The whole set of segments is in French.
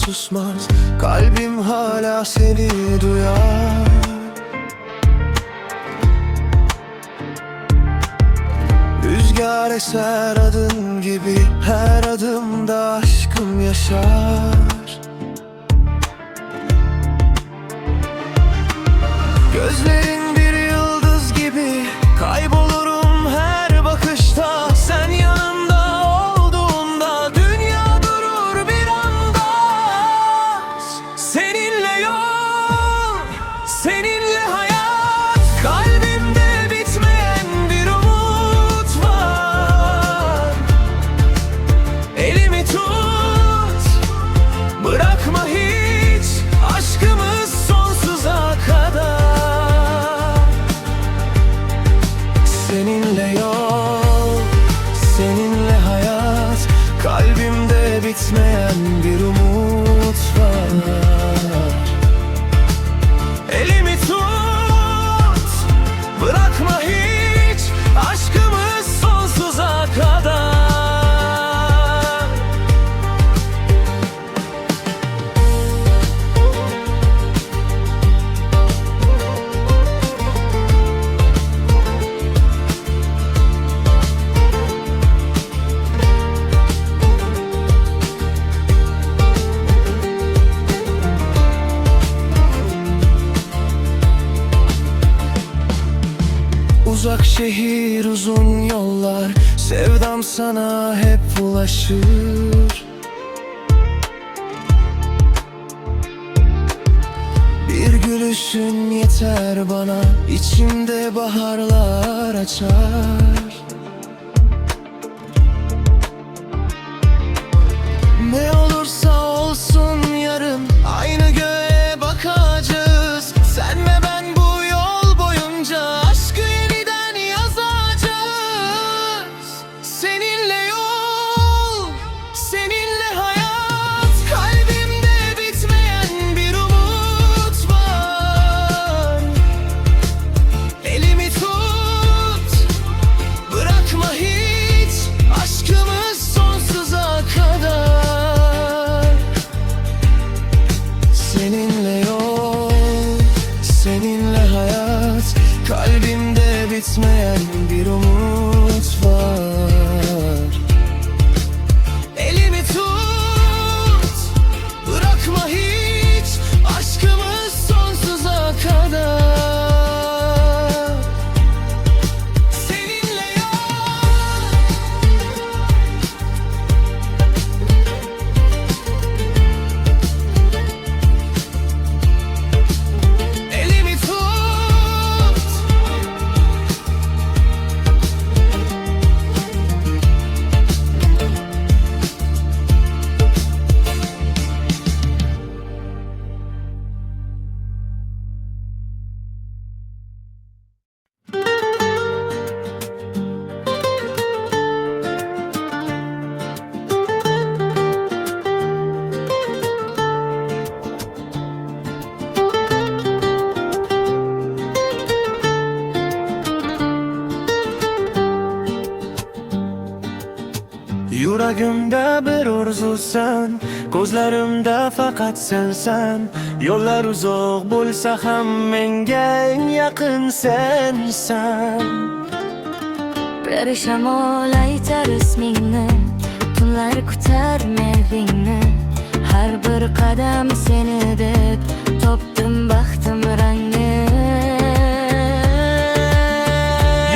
susmaz. Kalbim hala seni duyar. Rüzgar eser adın gibi, her adımda aşkım yaşar. Gözlerin bir yıldız gibi, kaybolurum her bakışta. Sen yanımda olduğunda dünya durur bir anda. Seninle yol, seninle hayat, kalbimde bitmeyen bir umut var. Elimi tut, bırakma hiç, aşkımız sonsuza kadar. Seninle yol, seninle hayat, kalbimde bitmeyen bir umut var. Elimi tut, bırakma hiç, aşkımız sonsuza kadar. Uzak şehir, uzun yollar, sevdam sana hep ulaşır. Bir gülüşün yeter bana, içimde baharlar açar. Ne olursa olsun yarın aynı göğe bakacağız. Sen ve ben bu yol boyunca aşkı yeniden yazacağız. Seninle yol, seninle hayat, kalbimde bitmeyen bir umut var. Elimi tut, bırakma hiç, aşkımız sonsuza kadar. Seninle yol, seninle hayat, kalbimde bitmeyen bir umut var. Elimi tut, bırakma hiç, aşkımız sonsuza kadar. Seninle yol, elimi tut. Yuragimda bir orzusan, ko'zlarimda faqat sensan. Yo'llar uzoq bo'lsa ham menga eng yaqin sensan. Bir shamol aytar ismingni, tunlar kutar mehringni. Har bir qadam seni deb topdim baxtim rangni.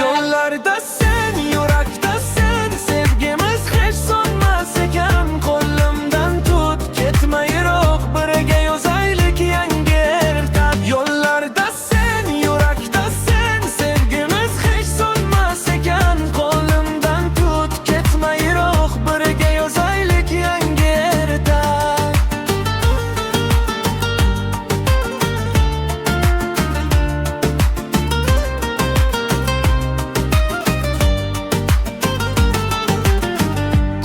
Yollarda sen, yurakda sen, sevgimiz hech so'nmas ekan. Qo'limdan tut, ketma yiroq, birga yozaylik yangi ertak. Yollarda sen, yurakda sen, sevgimiz hech so'nmas ekan. Qo'limdan tut, ketma yiroq, birga yozaylik yangi ertak.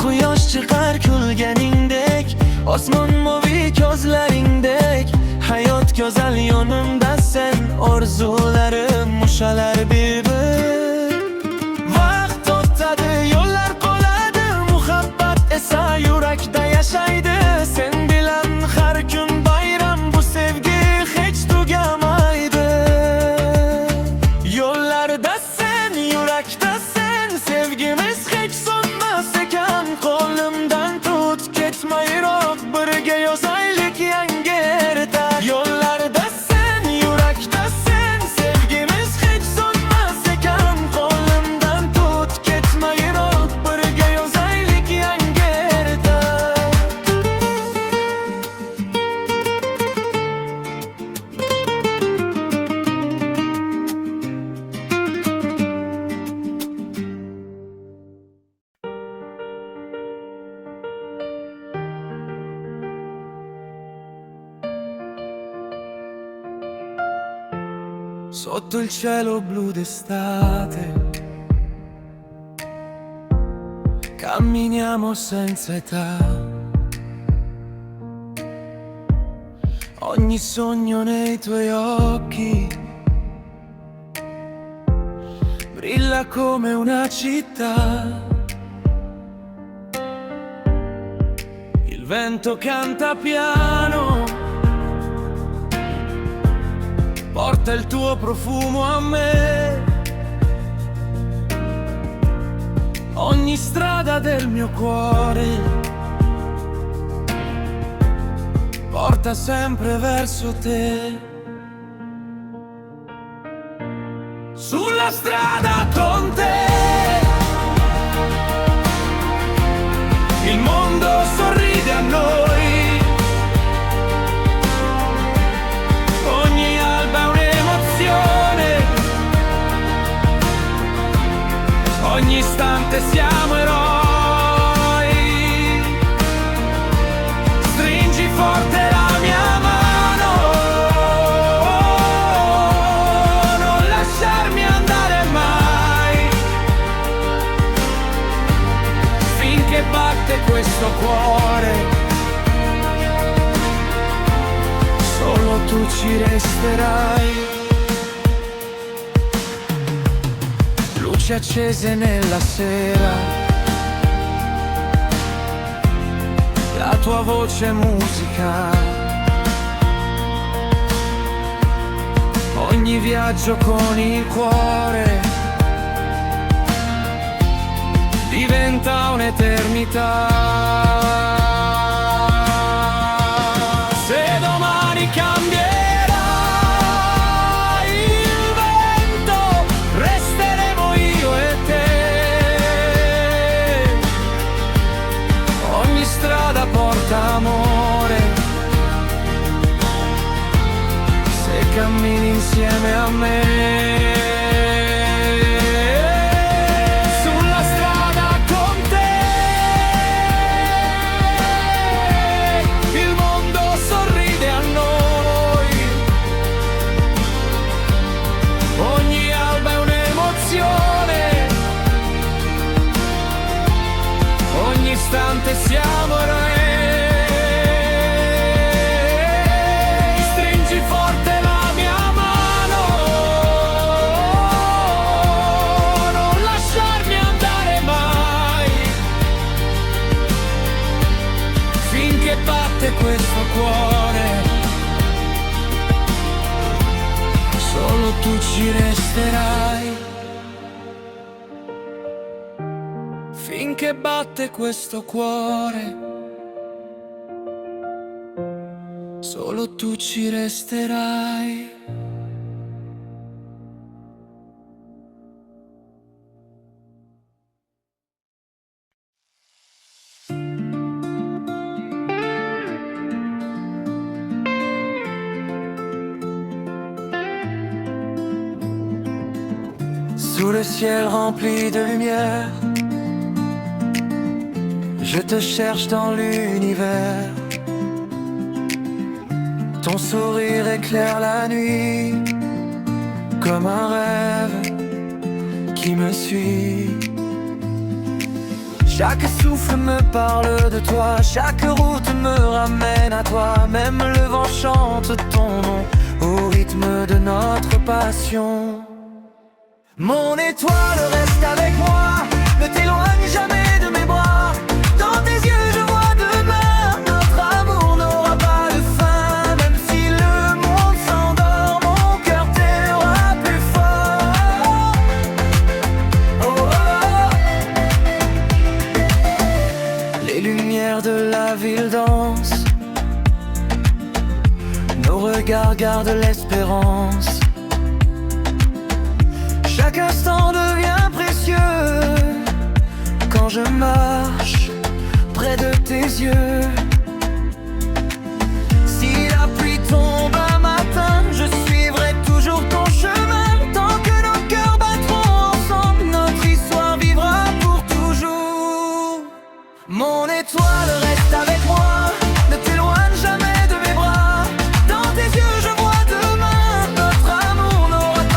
Quyosh chiqar kulganingdek, osmon moviy ko'zlaringdek. Hayot go'zal yonimda sen, orzularim ushalar bir-bir. Vaqt o'tadi, yo'llar qoladi, muhabbat esa yurakda yashaydi. Sen bilan sotto il cielo blu d'estate. Camminiamo senza età, ogni sogno nei tuoi occhi brilla come una città. Il vento canta piano, porta il tuo profumo a me. Ogni strada del mio cuore porta sempre verso te. Sulla strada con te il mondo sorride a noi, ogni alba è un'emozione, ogni istante siamo eroi. Stringi forte la mia mano, non lasciarmi andare mai, finché batte questo cuore, solo tu ci resterai. Luci accese nella sera, la tua voce musica, ogni viaggio con il cuore diventa un'eternità. Se domani cambierà il vento, resteremo io e te. Ogni strada porta amore, se cammini insieme a me. Sulla strada con te il mondo sorride a noi, ogni alba è un'emozione, ogni istante siamo eroi. Stringi forte la mia mano, non lasciarmi andare mai, finché batte questo cuore, solo tu ci resterai. Finché batte questo cuore, solo tu ci resterai. Sous le ciel rempli de lumière, je te cherche dans l'univers. Ton sourire éclaire la nuit, comme un rêve qui me suit. Chaque souffle me parle de toi, chaque route me ramène à toi. Même le vent chante ton nom au rythme de notre passion. Mon étoile reste avec moi, ne t'éloigne jamais de mes bras. Dans tes yeux je vois demain, notre amour n'aura pas de fin. Même si le monde s'endort, mon cœur t'aimera plus fort. Oh, oh, oh. Les lumières de la ville dansent, nos regards gardent l'espérance. Chaque instant devient précieux quand je marche près de tes yeux. Si la pluie tombe un matin, je suivrai toujours ton chemin. Tant que nos cœurs battront ensemble, notre histoire vivra pour toujours. Mon étoile reste avec moi, ne t'éloigne jamais de mes bras. Dans tes yeux je vois demain, notre amour n'aura pas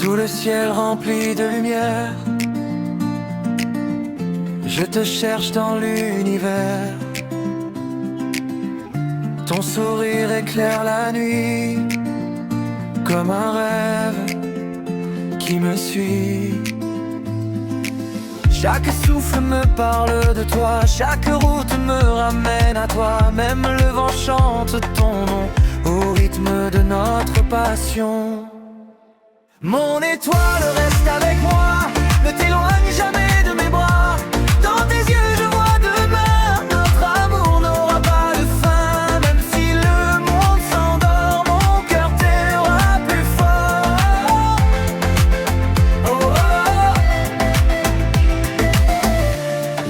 Sous le ciel rempli de lumière, je te cherche dans l'univers. Ton sourire éclaire la nuit, comme un rêve qui me suit. Chaque souffle me parle de toi, chaque route me ramène à toi. Même le vent chante ton nom au rythme de notre passion. Mon étoile reste avec moi, ne t'éloigne jamais de mes bras. Dans tes yeux je vois demain, notre amour n'aura pas de fin. Même si le monde s'endort, mon cœur t'aimera plus fort. Oh, oh, oh.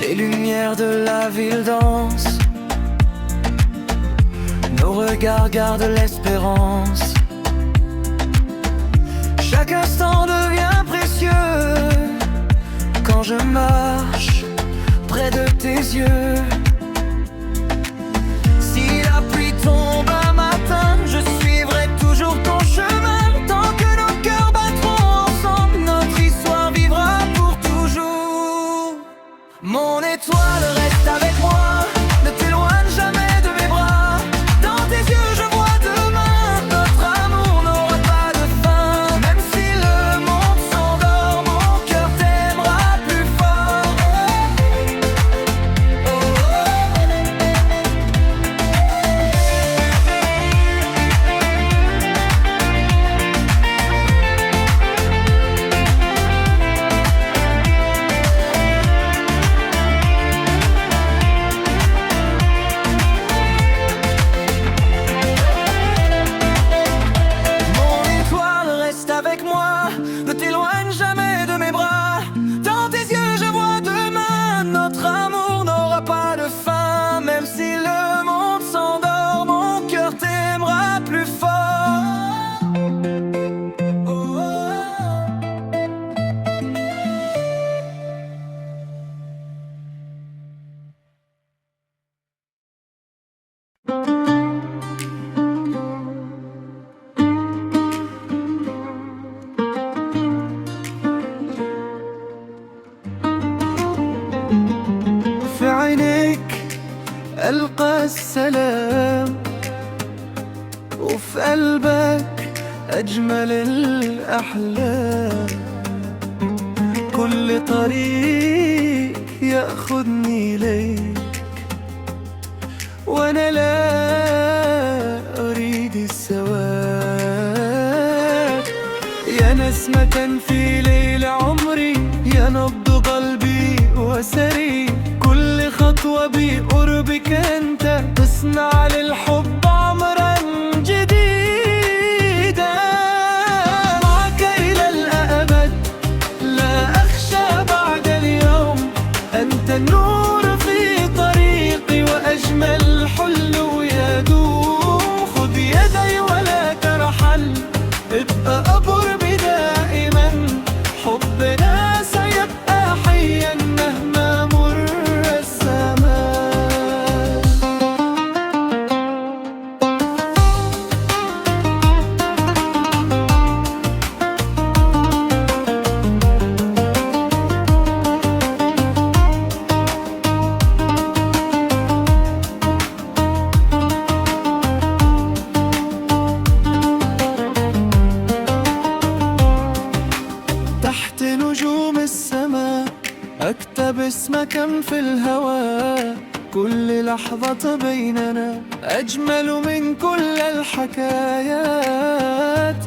Les lumières de la ville dansent, nos regards gardent l'espérance. Chaque instant devient précieux quand je marche près de tes yeux. Si la pluie tombe un matin, je suivrai toujours ton chemin. Tant que nos cœurs battront ensemble, notre histoire vivra pour toujours. Mon étoile reste avec moi, ne t'éloigne jamais de mes bras. Dans tes yeux je vois demain, notre amour n'aura pas de fin. Même si le monde s'endort, mon cœur t'aimera plus fort. Oh, oh, Mon étoile reste avec moi, ne t'éloigne jamais de mes bras. Dans tes yeux je vois demain, notre amour n'aura pas de fin. Même si le monde s'endort, mon cœur t'aimera plus fort. Oh, oh, oh. في عينيك ألقى السلام، وفي قلبك أجمل الأحلام. كل طريق يأخذني ليك، وأنا لا أريد السواك. يا نسمة في ليل عمري، يا نبض قلبي وسري. كل خطوة بقربك أنت تصنع للحب عمرا جديدا. معك إلى الأبد لا أخشى بعد اليوم. أنت النور في طريقي وأجمل حلو يدوم. خذ يدي ولا ترحل، ابقى أقربي دائما. حبنا سيبقى حيا مهما مر الزمان. تحت نجوم السماء أكتب اسمك في الهواء. كل لحظة بيننا أجمل من كل الحكايات.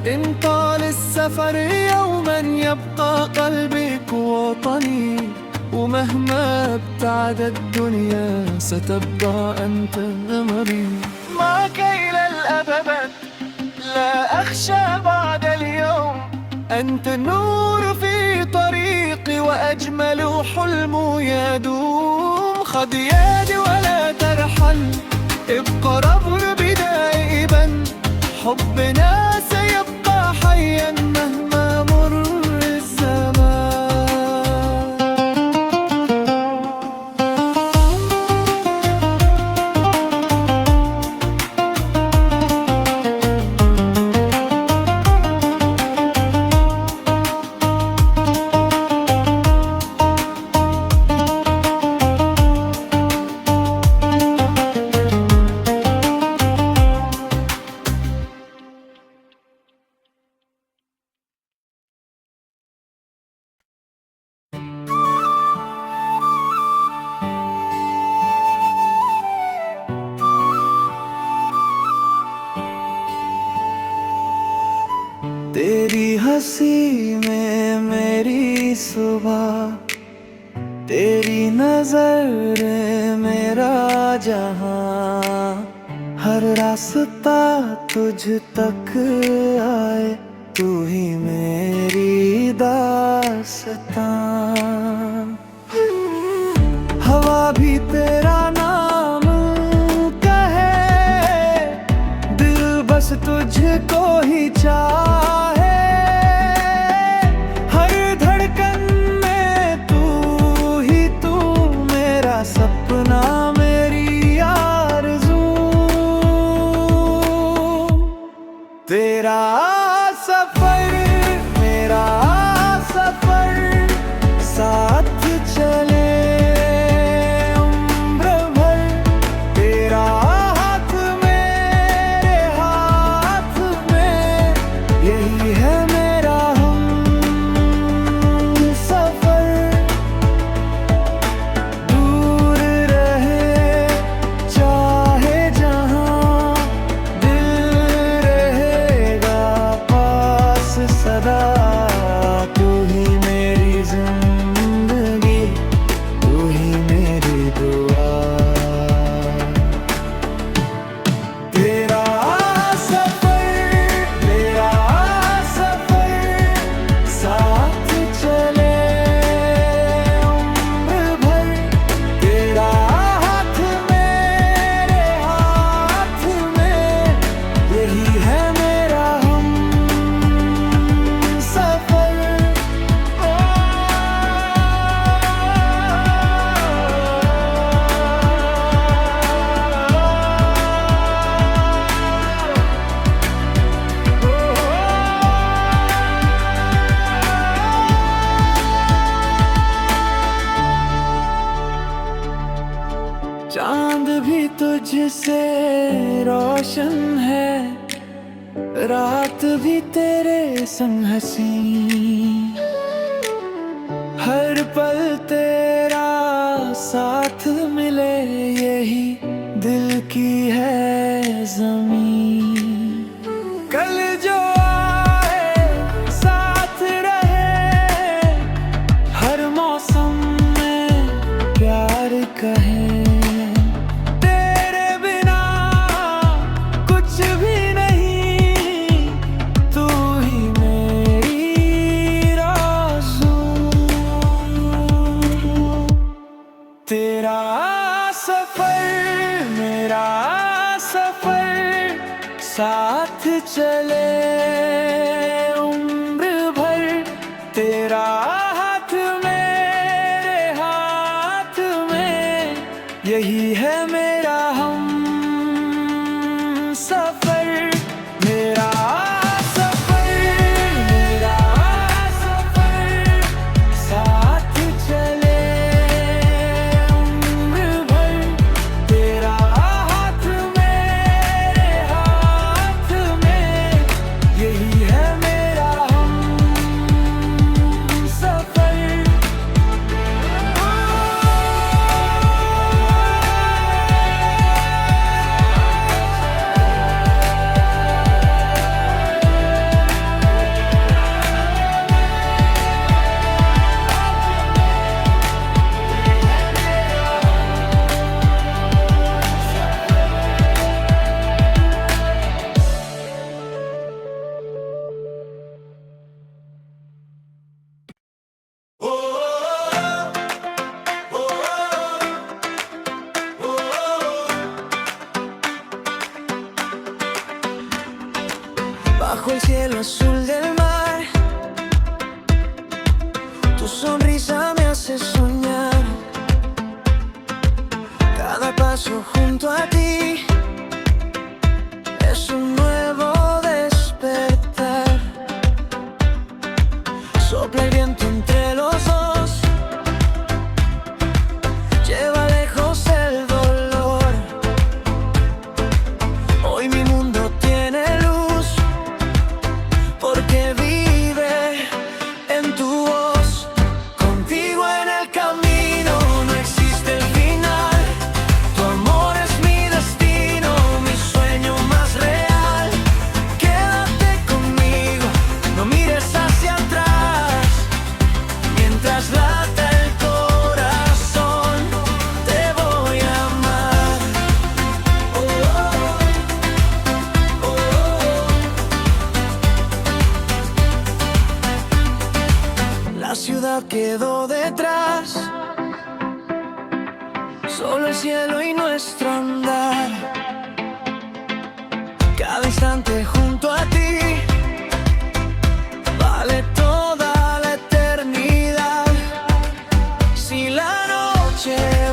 إن طال السفر يوما يبقى قلبك وطني. ومهما ابتعد الدنيا ستبقى أنت أمري. معك إلى الأبد لا أخشى بعد اليوم. أنت النور في طريقي وأجمل حلم يدوم. خذ يدي ولا ترحل، ابقى ربي دائما. حبنا سيبقى حيا مهما مر الزمان. उसी में मेरी सुबह, तेरी नजर मेरा जहां, हर रास्ता तुझ तक आए, तू ही मेरी दास्तां। हवा भी तेरा नाम कहे, दिल बस तुझको ही चाहे, हर धड़कन में तू ही तू, मेरा सपना मेरी आरज़ू। तेरा सफर मेरा सफर, साथ चले उम्र भर, तेरा हाथ मेरे हाथ में, यही है मेरा सफर। दूर रहे चाहे जहां, दिल रहेगा पास सदा, तू ही मेरी जिंदगी, तू ही मेरी दुआ। तेरा सफर मेरा सफर, साथ चले उम्र भर, तेरा हाथ मेरे हाथ में, यही है मेरा सफर। चांद भी तुझसे रोशन है, रात भी तेरे संग हंसी, हर पल तेरा साथ मिले, यही दिल की है ज़मीं। कल जो आए साथ रहे, हर मौसम में प्यार कहे, तेरे बिना कुछ भी नहीं, तू ही मेरी आरज़ू। तेरा सफर मेरा सफर, साथ चले उम्र भर, तेरा हाथ मेरे हाथ में, यही है मेरा सफर। मेरा सफर मेरा सफर, साथ चले उम्र भर, तेरा हाथ मेरे हाथ में, यही है मेरा सफर। Bajo el cielo azul del mar, tu sonrisa me hace soñar. Cada paso junto a ti es un nuevo despertar. Sopla el viento entre los dos, lleva lejos el dolor. Hoy mi mundo tiene luz, porque vive en tu voz. Contigo en el camino no existe el final, tu amor es mi destino. quedó detrás, solo el cielo y nuestro andar. Cada instante junto a ti vale toda la eternidad. Si la noche